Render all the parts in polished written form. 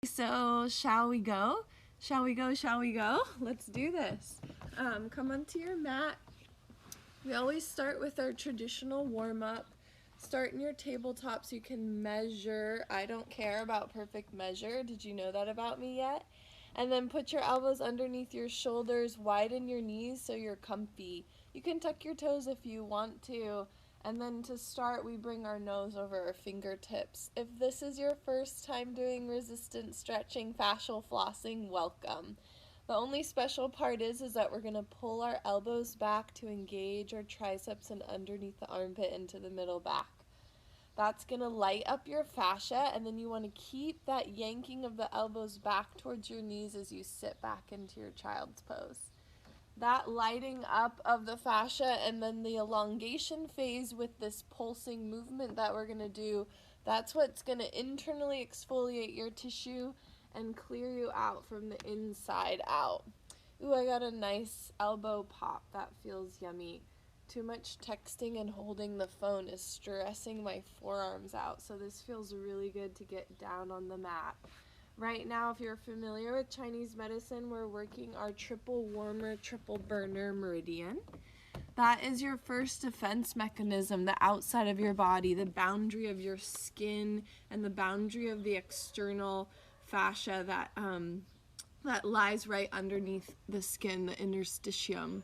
So shall we go? Shall we go? Shall we go? Let's do this. Come onto your mat. We always start with our traditional warm-up. Start in your tabletop so you can measure. I don't care about perfect measure. Did you know that about me yet? And then put your elbows underneath your shoulders, widen your knees so you're comfy. You can tuck your toes if you want to. And then to start, we bring our nose over our fingertips. If this is your first time doing resistance stretching, fascial flossing, welcome. The only special part is that we're going to pull our elbows back to engage our triceps and underneath the armpit into the middle back. That's going to light up your fascia, and then you want to keep that yanking of the elbows back towards your knees as you sit back into your child's pose. That lighting up of the fascia and then the elongation phase with this pulsing movement that we're going to do, that's what's going to internally exfoliate your tissue and clear you out from the inside out. Ooh, I got a nice elbow pop. That feels yummy. Too much texting and holding the phone is stressing my forearms out, so this feels really good to get down on the mat. Right now, if you're familiar with Chinese medicine, we're working our triple warmer, triple burner meridian. That is your first defense mechanism, the outside of your body, the boundary of your skin, and the boundary of the external fascia that lies right underneath the skin, the interstitium.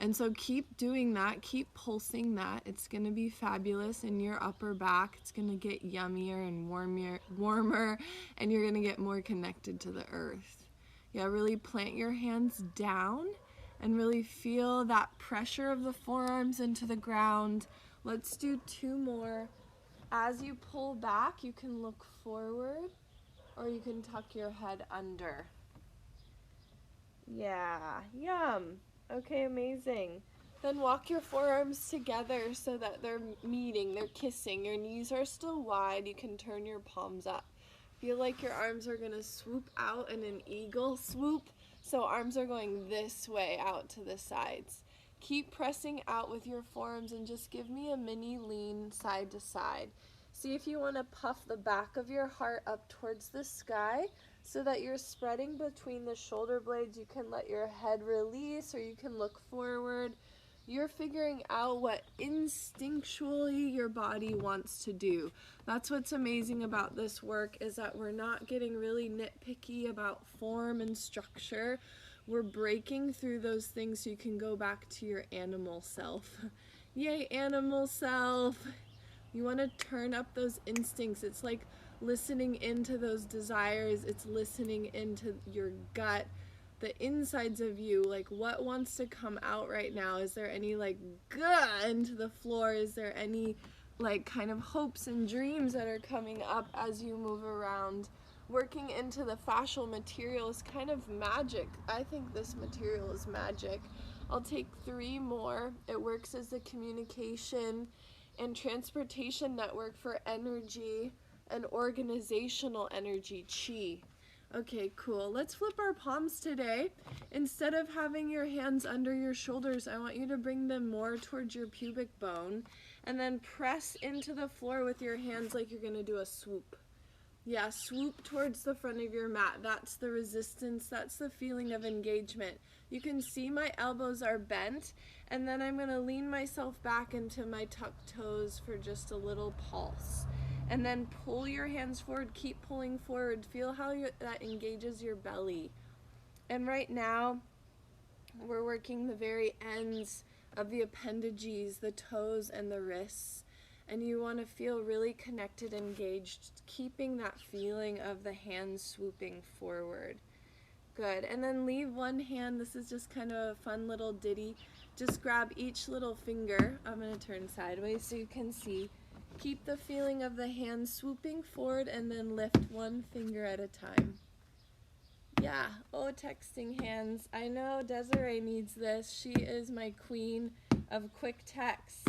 And so keep doing that, keep pulsing that. It's going to be fabulous in your upper back. It's going to get yummier and warmer, and you're going to get more connected to the earth. Yeah, really plant your hands down and really feel that pressure of the forearms into the ground. Let's do 2 more. As you pull back, you can look forward or you can tuck your head under. Yeah, yum. Okay, amazing. Then walk your forearms together so that they're meeting, they're kissing. Your knees are still wide. You can turn your palms up. Feel like your arms are going to swoop out in an eagle swoop. So arms are going this way out to the sides. Keep pressing out with your forearms and just give me a mini lean side to side. See if you want to puff the back of your heart up towards the sky so that you're spreading between the shoulder blades. You can let your head release or you can look forward. You're figuring out what instinctually your body wants to do. That's what's amazing about this work, is that we're not getting really nitpicky about form and structure. We're breaking through those things so you can go back to your animal self. Yay, animal self! You want to turn up those instincts. It's like listening into those desires. It's listening into your gut, the insides of you, like what wants to come out right now. Is there any like into the floor? Is there any like kind of hopes and dreams that are coming up as you move around? Working into the fascial material is kind of magic. I think this material is magic. I'll take 3 more. It works as a communication and transportation network for energy and organizational energy, chi. Okay, cool. Let's flip our palms today. Instead of having your hands under your shoulders, I want you to bring them more towards your pubic bone and then press into the floor with your hands like you're going to do a swoop. Yeah, swoop towards the front of your mat. That's the resistance. That's the feeling of engagement. You can see my elbows are bent, and then I'm going to lean myself back into my tucked toes for just a little pulse. And then pull your hands forward. Keep pulling forward. Feel how that engages your belly. And right now, we're working the very ends of the appendages, the toes and the wrists. And you want to feel really connected, engaged, keeping that feeling of the hands swooping forward. Good. And then leave one hand. This is just kind of a fun little ditty. Just grab each little finger. I'm going to turn sideways so you can see. Keep the feeling of the hand swooping forward and then lift one finger at a time. Yeah. Oh, texting hands. I know Desiree needs this. She is my queen of quick texts.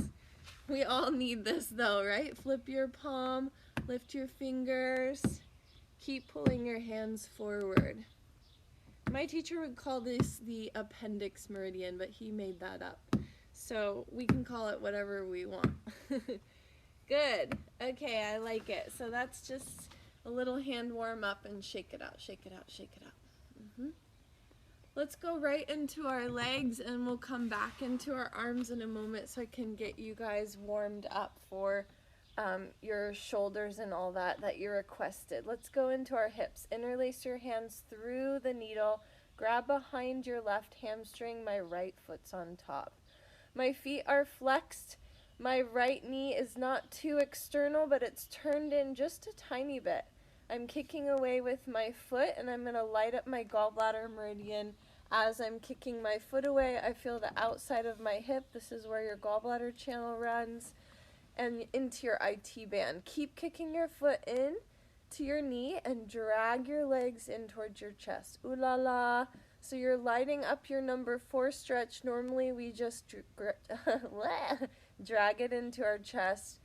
We all need this though, right? Flip your palm, lift your fingers, keep pulling your hands forward. My teacher would call this the appendix meridian, but he made that up. So we can call it whatever we want. Good. Okay, I like it. So that's just A little hand warm up and shake it out, shake it out, shake it out. Let's go right into our legs and we'll come back into our arms in a moment so I can get you guys warmed up for your shoulders and all that you requested. Let's go into our hips. Interlace your hands through the needle. Grab behind your left hamstring. My right foot's on top. My feet are flexed. My right knee is not too external, but it's turned in just a tiny bit. I'm kicking away with my foot, and I'm going to light up my gallbladder meridian. As I'm kicking my foot away, I feel the outside of my hip. This is where your gallbladder channel runs, and into your IT band. Keep kicking your foot in to your knee and drag your legs in towards your chest. Ooh la la. So you're lighting up your number 4 stretch. Normally we just drag it into our chest.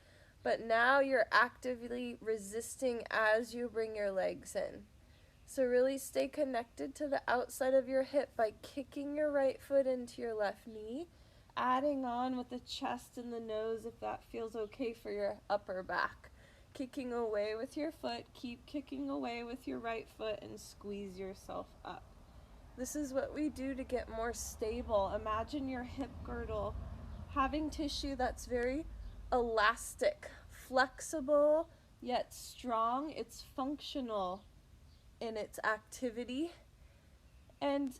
But now you're actively resisting as you bring your legs in. So really stay connected to the outside of your hip by kicking your right foot into your left knee, adding on with the chest and the nose if that feels okay for your upper back. Kicking away with your foot, keep kicking away with your right foot and squeeze yourself up. This is what we do to get more stable. Imagine your hip girdle having tissue that's very elastic, flexible, yet strong. It's functional in its activity. And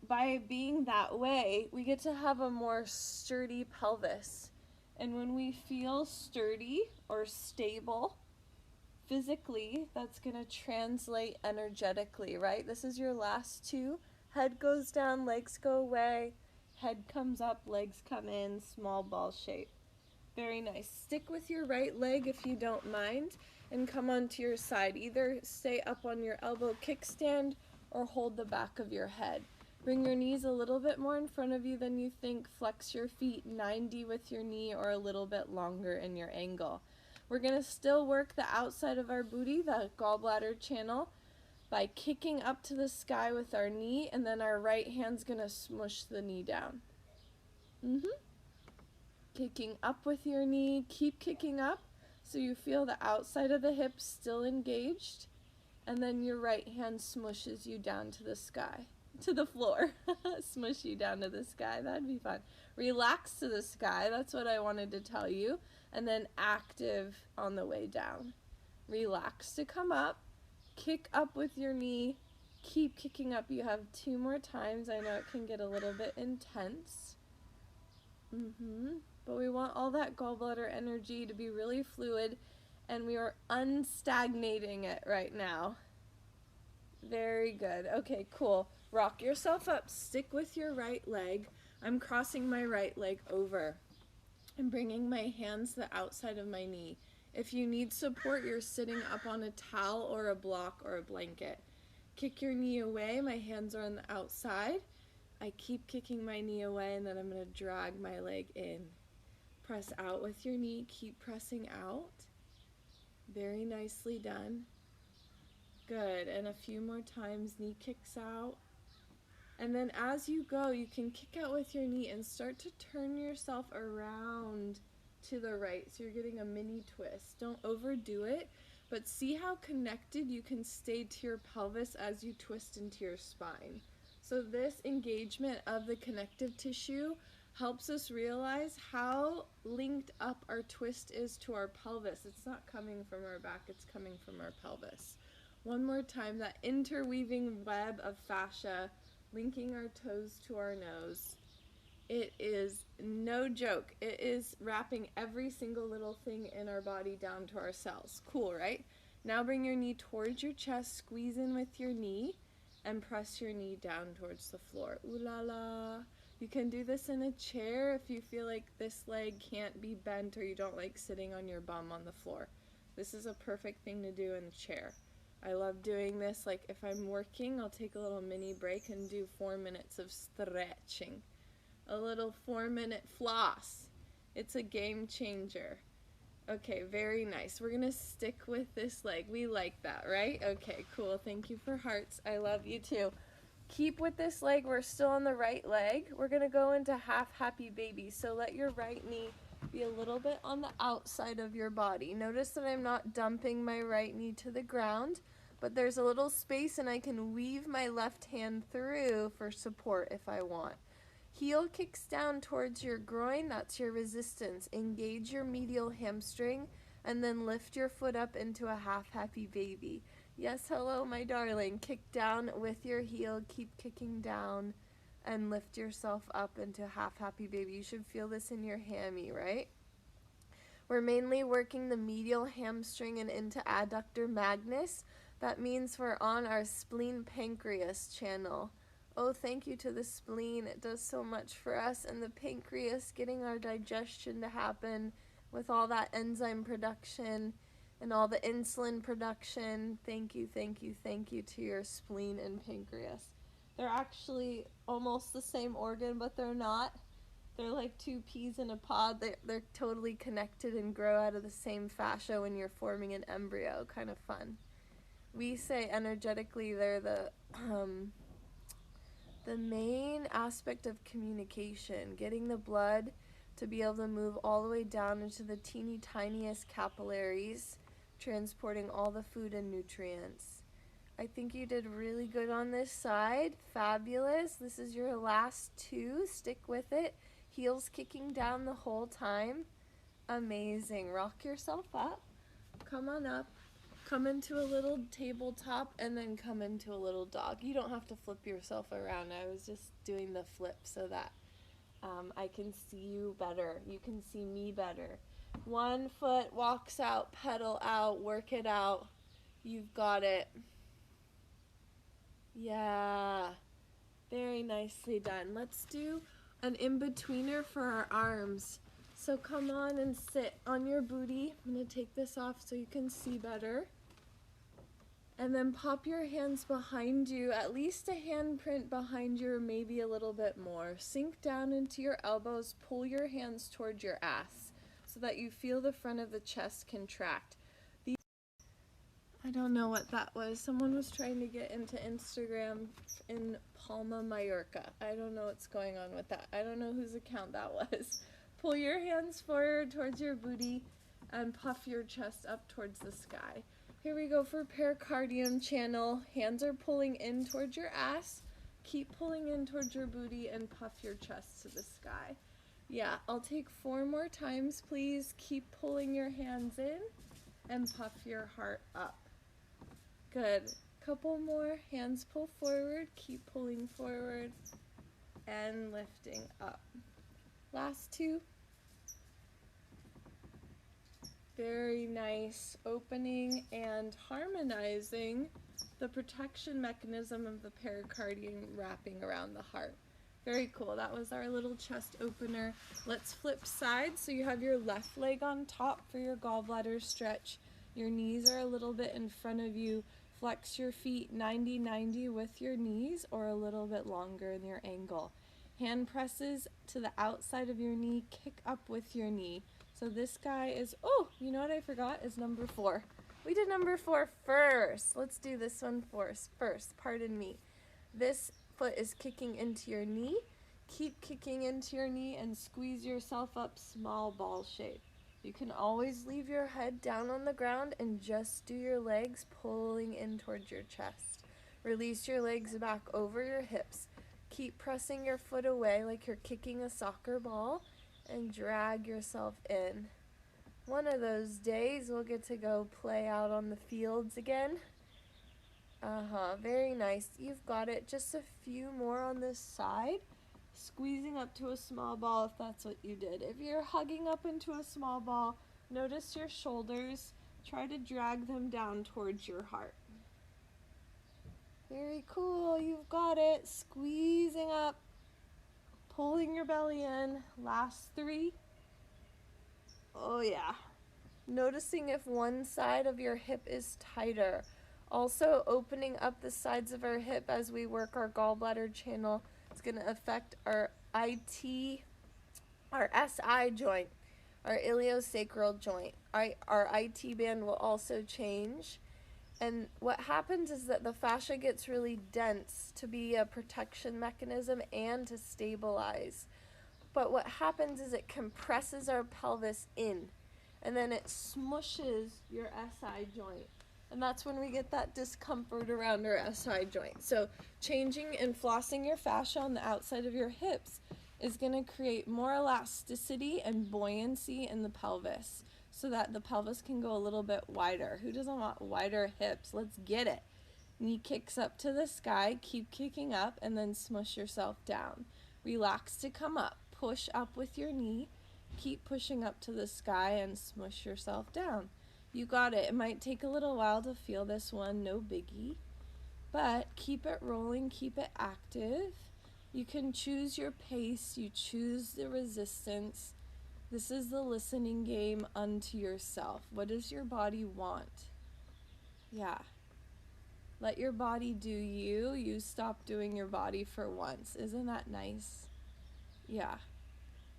by being that way, we get to have a more sturdy pelvis. And when we feel sturdy or stable physically, that's going to translate energetically, right? This is your last 2. Head goes down, legs go away. Head comes up, legs come in, small ball shape. Very nice. Stick with your right leg if you don't mind and come onto your side. Either stay up on your elbow kickstand or hold the back of your head. Bring your knees a little bit more in front of you than you think. Flex your feet 90 with your knee or a little bit longer in your angle. We're going to still work the outside of our booty, the gallbladder channel, by kicking up to the sky with our knee, and then our right hand's going to smush the knee down. Kicking up with your knee, keep kicking up so you feel the outside of the hips still engaged, and then your right hand smushes you down to the sky, to the floor. Smush you down to the sky, that'd be fun. Relax to the sky, that's what I wanted to tell you, and then active on the way down. Relax to come up, kick up with your knee, keep kicking up. You have 2 more times. I know it can get a little bit intense. But we want all that gallbladder energy to be really fluid, and we are unstagnating it right now. Very good. Okay, cool. Rock yourself up. Stick with your right leg. I'm crossing my right leg over. I'm bringing my hands to the outside of my knee. If you need support, you're sitting up on a towel or a block or a blanket. Kick your knee away. My hands are on the outside. I keep kicking my knee away, and then I'm going to drag my leg in. Press out with your knee. Keep pressing out. Very nicely done. Good. And a few more times. Knee kicks out. And then as you go, you can kick out with your knee and start to turn yourself around to the right. So you're getting a mini twist. Don't overdo it, but see how connected you can stay to your pelvis as you twist into your spine. So this engagement of the connective tissue helps us realize how linked up our twist is to our pelvis. It's not coming from our back, it's coming from our pelvis. One more time, that interweaving web of fascia linking our toes to our nose. It is no joke. It is wrapping every single little thing in our body down to our cells. Cool, right? Now bring your knee towards your chest, squeeze in with your knee, and press your knee down towards the floor. Ooh la la. You can do this in a chair if you feel like this leg can't be bent or you don't like sitting on your bum on the floor. This is a perfect thing to do in a chair. I love doing this. Like if I'm working, I'll take a little mini break and do 4 minutes of stretching. A little 4-minute floss. It's a game changer. Okay, very nice. We're gonna stick with this leg. We like that, right? Okay, cool. Thank you for hearts. I love you too. Keep with this leg. We're still on the right leg. We're gonna go into half happy baby. So let your right knee be a little bit on the outside of your body. Notice that I'm not dumping my right knee to the ground, but there's a little space and I can weave my left hand through for support if I want. Heel kicks down towards your groin, that's your resistance. Engage your medial hamstring and then lift your foot up into a half happy baby. Yes, hello, my darling. Kick down with your heel, keep kicking down, and lift yourself up into half happy baby. You should feel this in your hammy, right? We're mainly working the medial hamstring and into adductor magnus. That means we're on our spleen pancreas channel. Oh, thank you to the spleen. It does so much for us. And the pancreas, getting our digestion to happen with all that enzyme production and all the insulin production. Thank you, thank you, thank you to your spleen and pancreas. They're actually almost the same organ, but they're not. They're like two peas in a pod. They're totally connected and grow out of the same fascia when you're forming an embryo. Kind of fun. We say energetically they're the main aspect of communication, getting the blood to be able to move all the way down into the teeny tiniest capillaries, transporting all the food and nutrients. I think you did really good on this side. Fabulous. This is your last two. Stick with it. Heels kicking down the whole time. Amazing. Rock yourself up. Come on up. Come into a little tabletop and then come into a little dog. You don't have to flip yourself around. I was just doing the flip so that I can see you better. You can see me better. One foot walks out, pedal out, work it out. You've got it. Yeah. Very nicely done. Let's do an in-betweener for our arms. So come on and sit on your booty. I'm going to take this off so you can see better. And then pop your hands behind you, at least a handprint behind you or maybe a little bit more. Sink down into your elbows, pull your hands toward your ass so that you feel the front of the chest contract. I don't know what that was. Someone was trying to get into Instagram in Palma, Mallorca. I don't know what's going on with that. I don't know whose account that was. Pull your hands forward towards your booty and puff your chest up towards the sky. Here we go for pericardium channel. Hands are pulling in towards your ass. Keep pulling in towards your booty and puff your chest to the sky. Yeah, I'll take 4 more times, please. Keep pulling your hands in and puff your heart up. Good. Couple more. Hands pull forward. Keep pulling forward and lifting up. Last 2. Very nice. Opening and harmonizing the protection mechanism of the pericardium wrapping around the heart. Very cool. That was our little chest opener. Let's flip sides. So you have your left leg on top for your gallbladder stretch. Your knees are a little bit in front of you. Flex your feet 90-90 with your knees or a little bit longer in your angle. Hand presses to the outside of your knee. Kick up with your knee. So this guy is, oh, you know what I forgot is number 4. We did number 4 first. Let's do this one first. Pardon me. This foot is kicking into your knee. Keep kicking into your knee and squeeze yourself up small ball shape. You can always leave your head down on the ground and just do your legs pulling in towards your chest. Release your legs back over your hips. Keep pressing your foot away like you're kicking a soccer ball and drag yourself in. One of those days we'll get to go play out on the fields again. Very nice. You've got it. Just a few more on this side. Squeezing up to a small ball if that's what you did. If you're hugging up into a small ball, notice your shoulders. Try to drag them down towards your heart. Very cool. You've got it. Squeezing up. Pulling your belly in. Last 3. Oh yeah. Noticing if one side of your hip is tighter. Also opening up the sides of our hip as we work our gallbladder channel. It's going to affect our SI joint, our iliosacral joint. Our IT band will also change. And what happens is that the fascia gets really dense to be a protection mechanism and to stabilize. but what happens is it compresses our pelvis in, and then it smushes your SI joint. And that's when we get that discomfort around our SI joint. So changing and flossing your fascia on the outside of your hips is going to create more elasticity and buoyancy in the pelvis so that the pelvis can go a little bit wider. Who doesn't want wider hips? Let's get it. Knee kicks up to the sky, keep kicking up, and then smush yourself down. Relax to come up. Push up with your knee. Keep pushing up to the sky and smush yourself down. You got it. It might take a little while to feel this one, no biggie. But keep it rolling, keep it active. You can choose your pace, you choose the resistance. This is the listening game unto yourself. What does your body want? Yeah. Let your body do you. You stop doing your body for once. Isn't that nice? Yeah.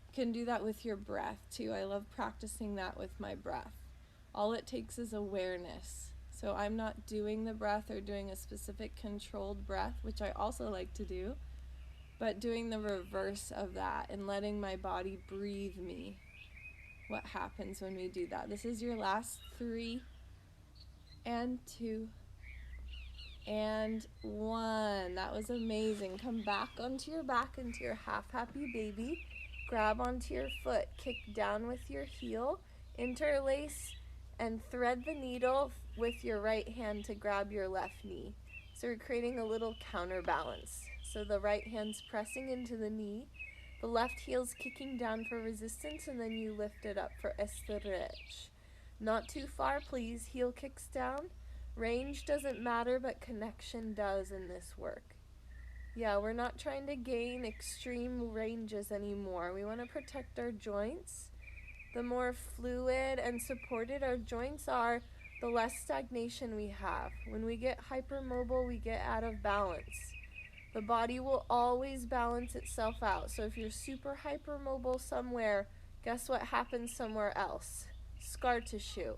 You can do that with your breath too. I love practicing that with my breath. All it takes is awareness. So I'm not doing the breath or doing a specific controlled breath, which I also like to do, but doing the reverse of that and letting my body breathe me. What happens when we do that? This is your last 3 and 2 and 1. That was amazing. Come back onto your back into your half happy baby. Grab onto your foot. Kick down with your heel. Interlace and thread the needle with your right hand to grab your left knee. So we're creating a little counterbalance. So the right hand's pressing into the knee, the left heel's kicking down for resistance, and then you lift it up for a stretch. Not too far, please. Heel kicks down. Range doesn't matter, but connection does in this work. Yeah, we're not trying to gain extreme ranges anymore. We want to protect our joints. The more fluid and supported our joints are, the less stagnation we have. When we get hypermobile, we get out of balance. The body will always balance itself out. So if you're super hypermobile somewhere, guess what happens somewhere else? Scar tissue.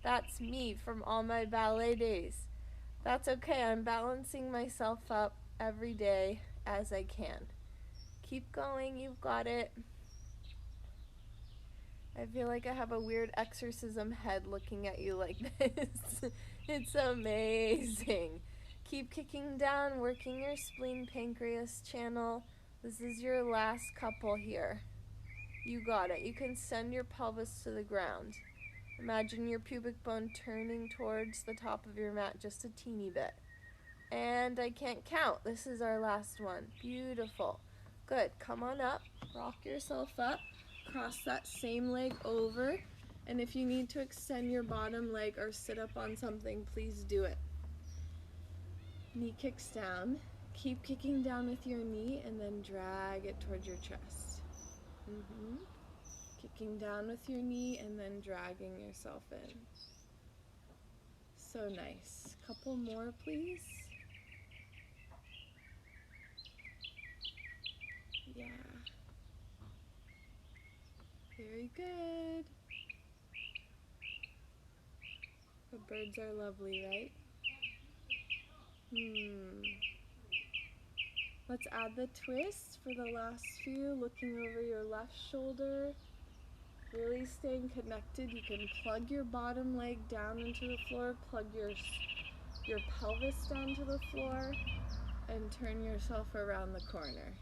That's me from all my ballet days. That's okay. I'm balancing myself up every day as I can. Keep going. You've got it. I feel like I have a weird exorcism head looking at you like this. It's amazing. Keep kicking down, working your spleen pancreas channel. This is your last couple here. You got it. You can send your pelvis to the ground. Imagine your pubic bone turning towards the top of your mat just a teeny bit. And I can't count. This is our last one. Beautiful. Good. Come on up. Rock yourself up. Cross that same leg over. And if you need to extend your bottom leg or sit up on something, please do it. Knee kicks down. Keep kicking down with your knee and then drag it towards your chest. Kicking down with your knee and then dragging yourself in. So nice. Couple more, please. Yeah. Very good. The birds are lovely, right? Let's add the twist for the last few, looking over your left shoulder. Really staying connected. You can plug your bottom leg down into the floor, plug your pelvis down to the floor, and turn yourself around the corner.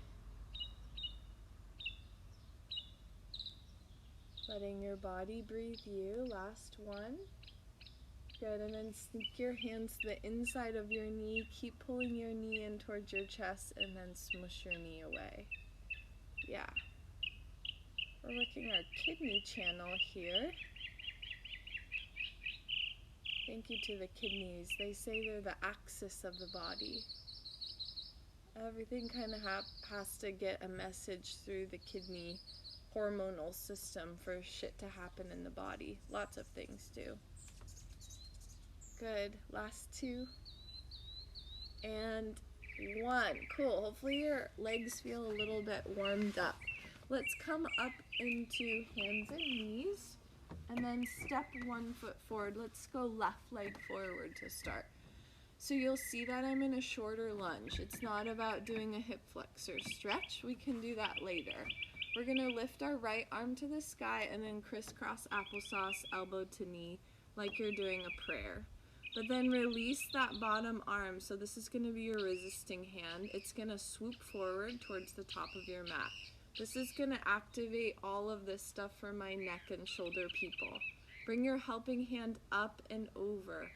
Letting your body breathe you. Last one. Good, and then sneak your hands to the inside of your knee. Keep pulling your knee in towards your chest and then smush your knee away. Yeah. We're working our kidney channel here. Thank you to the kidneys. They say they're the axis of the body. Everything kind of has to get a message through the kidney hormonal system for shit to happen in the body. Lots of things do. Good. Last 2 and 1. Cool. Hopefully your legs feel a little bit warmed up. Let's come up into hands and knees and then step 1 foot forward. Let's go left leg forward to start. So you'll see that I'm in a shorter lunge. It's not about doing a hip flexor stretch. We can do that later. We're going to lift our right arm to the sky and then crisscross applesauce, elbow to knee, like you're doing a prayer. But then release that bottom arm. So this is going to be your resisting hand. It's going to swoop forward towards the top of your mat. This is going to activate all of this stuff for my neck and shoulder people. Bring your helping hand up and over.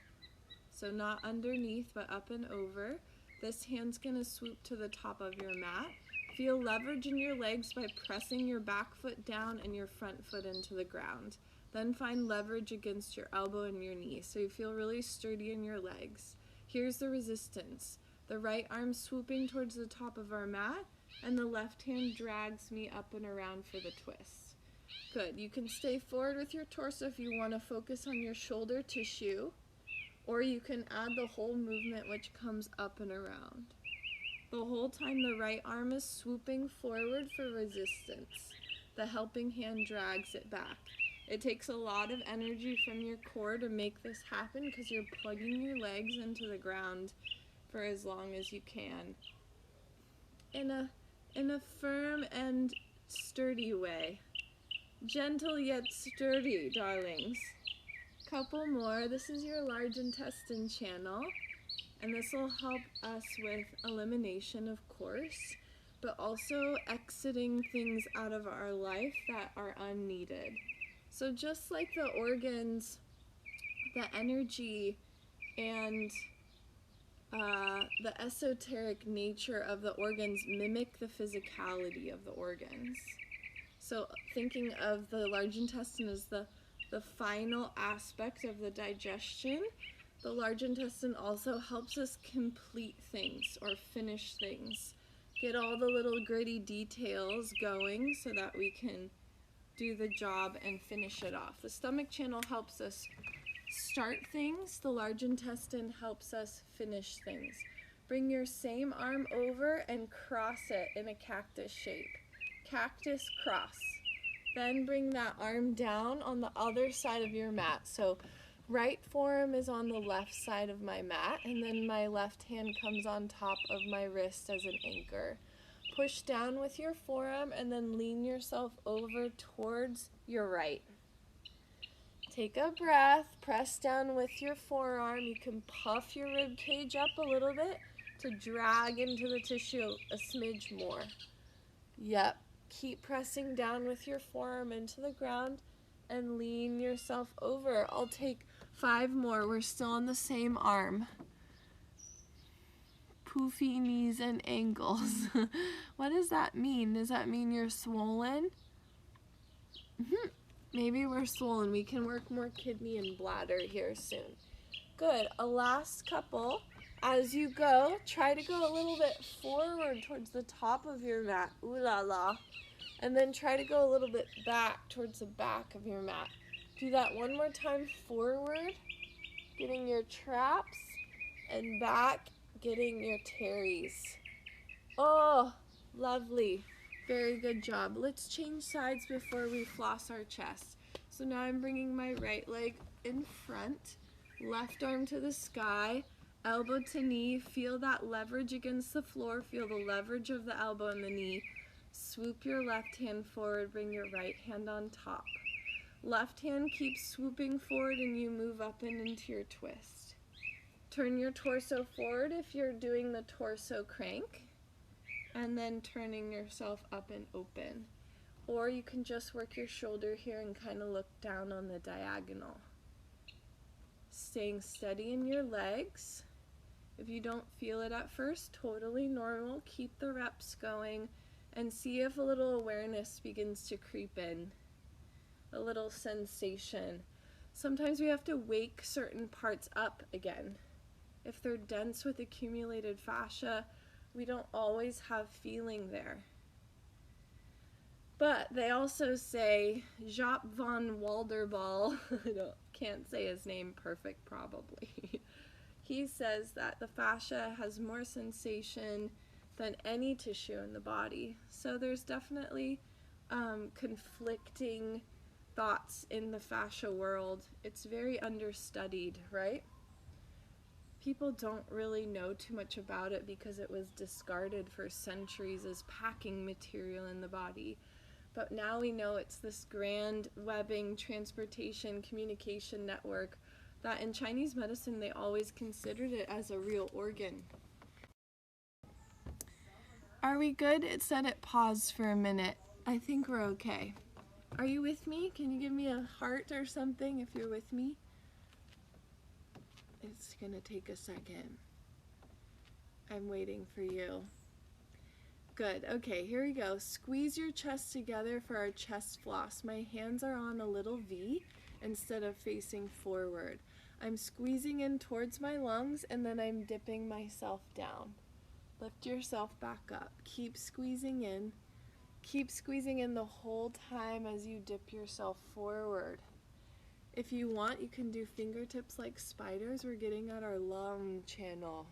So not underneath, but up and over. This hand's going to swoop to the top of your mat. Feel leverage in your legs by pressing your back foot down and your front foot into the ground. Then find leverage against your elbow and your knee, so you feel really sturdy in your legs. Here's the resistance. The right arm swooping towards the top of our mat, and the left hand drags me up and around for the twist. Good. You can stay forward with your torso if you want to focus on your shoulder tissue, or you can add the whole movement, which comes up and around. The whole time the right arm is swooping forward for resistance. The helping hand drags it back. It takes a lot of energy from your core to make this happen because you're plugging your legs into the ground for as long as you can. In a firm and sturdy way. Gentle yet sturdy, darlings. Couple more. This is your large intestine channel. And this will help us with elimination, of course, but also exiting things out of our life that are unneeded. So just like the organs, the energy, and the esoteric nature of the organs mimic the physicality of the organs. So thinking of the large intestine as the final aspect of the digestion, the large intestine also helps us complete things or finish things. Get all the little gritty details going so that we can do the job and finish it off. The stomach channel helps us start things. The large intestine helps us finish things. Bring your same arm over and cross it in a cactus shape. Cactus cross. Then bring that arm down on the other side of your mat. So right forearm is on the left side of my mat, and then my left hand comes on top of my wrist as an anchor. Push down with your forearm and then lean yourself over towards your right. Take a breath, press down with your forearm. You can puff your rib cage up a little bit to drag into the tissue a smidge more. Yep, keep pressing down with your forearm into the ground and lean yourself over. I'll take 5 more. We're still on the same arm. Poofy knees and ankles. What does that mean? Does that mean you're swollen? Maybe we're swollen. We can work more kidney and bladder here soon. Good. A last couple. As you go, try to go a little bit forward towards the top of your mat. Ooh la la. And then try to go a little bit back towards the back of your mat. Do that one more time forward, getting your traps, and back, getting your teres. Oh, lovely. Very good job. Let's change sides before we floss our chest. So now I'm bringing my right leg in front, left arm to the sky, elbow to knee. Feel that leverage against the floor. Feel the leverage of the elbow and the knee. Swoop your left hand forward, bring your right hand on top. Left hand keeps swooping forward and you move up and into your twist. Turn your torso forward if you're doing the torso crank, and then turning yourself up and open. Or you can just work your shoulder here and kind of look down on the diagonal. Staying steady in your legs. If you don't feel it at first, totally normal. Keep the reps going and see if a little awareness begins to creep in. A little sensation. Sometimes we have to wake certain parts up again. If they're dense with accumulated fascia, we don't always have feeling there. But they also say, Jaap van Walderbal, can't say his name perfect probably. He says that the fascia has more sensation than any tissue in the body. So there's definitely conflicting thoughts in the fascia world. It's very understudied, right? People don't really know too much about it because it was discarded for centuries as packing material in the body. But now we know it's this grand webbing, transportation, communication network that in Chinese medicine they always considered it as a real organ. Are we good? It said it paused for a minute. I think we're okay. Are you with me? Can you give me a heart or something if you're with me? It's gonna take a second. I'm waiting for you. Good. Okay, here we go. Squeeze your chest together for our chest floss. My hands are on a little V instead of facing forward. I'm squeezing in towards my lungs and then I'm dipping myself down. Lift yourself back up. Keep squeezing in. Keep squeezing in the whole time as you dip yourself forward. If you want, you can do fingertips like spiders. We're getting at our lung channel,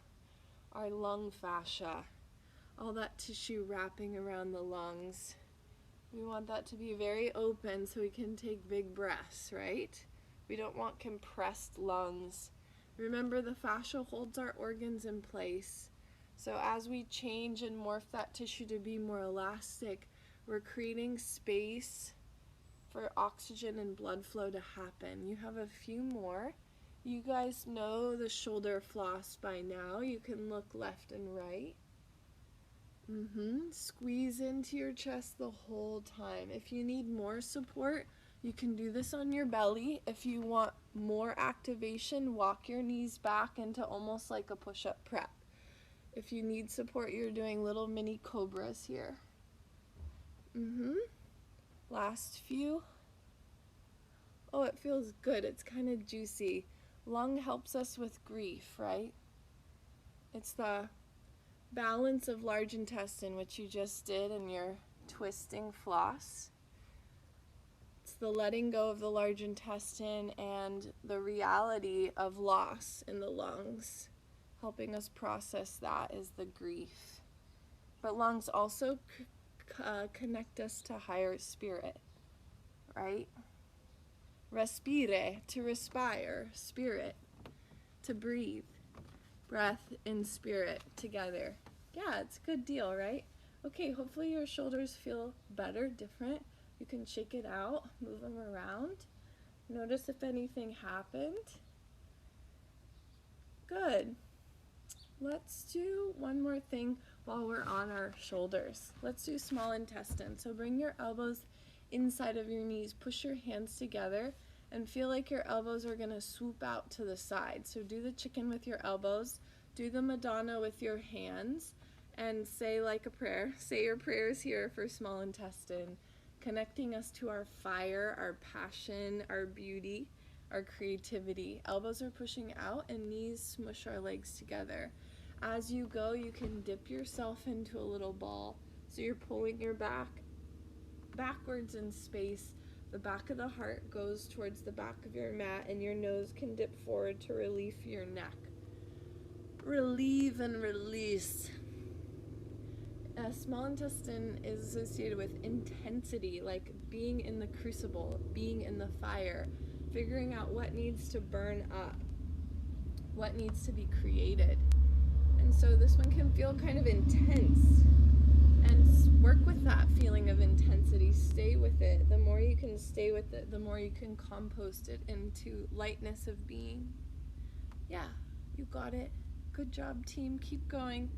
our lung fascia, all that tissue wrapping around the lungs. We want that to be very open so we can take big breaths, right? We don't want compressed lungs. Remember, the fascia holds our organs in place. So as we change and morph that tissue to be more elastic, we're creating space for oxygen and blood flow to happen. You have a few more. You guys know the shoulder floss by now. You can look left and right. Squeeze into your chest the whole time. If you need more support, you can do this on your belly. If you want more activation, walk your knees back into almost like a push-up prep. If you need support, you're doing little mini cobras here. Last few. Oh, it feels good. It's kind of juicy. Lung helps us with grief, right? It's the balance of large intestine, which you just did in your twisting floss. It's the letting go of the large intestine and the reality of loss in the lungs. Helping us process that is the grief. But lungs also connect us to higher spirit, right? Respire, to respire, spirit, to breathe. Breath and spirit together. Yeah, it's a good deal, right? Okay, hopefully your shoulders feel better, different. You can shake it out, move them around. Notice if anything happened. Good. Let's do one more thing while we're on our shoulders. Let's do small intestine. So bring your elbows inside of your knees. Push your hands together and feel like your elbows are going to swoop out to the side. So do the chicken with your elbows. Do the Madonna with your hands. And say like a prayer. Say your prayers here for small intestine, connecting us to our fire, our passion, our beauty, our creativity. Elbows are pushing out and knees smush our legs together. As you go, you can dip yourself into a little ball. So you're pulling your back backwards in space. The back of the heart goes towards the back of your mat and your nose can dip forward to relieve your neck. Relieve and release. Small intestine is associated with intensity, like being in the crucible, being in the fire, figuring out what needs to burn up, what needs to be created. And so this one can feel kind of intense. And work with that feeling of intensity. Stay with it. The more you can stay with it, the more you can compost it into lightness of being. Yeah, you got it. Good job, team. Keep going.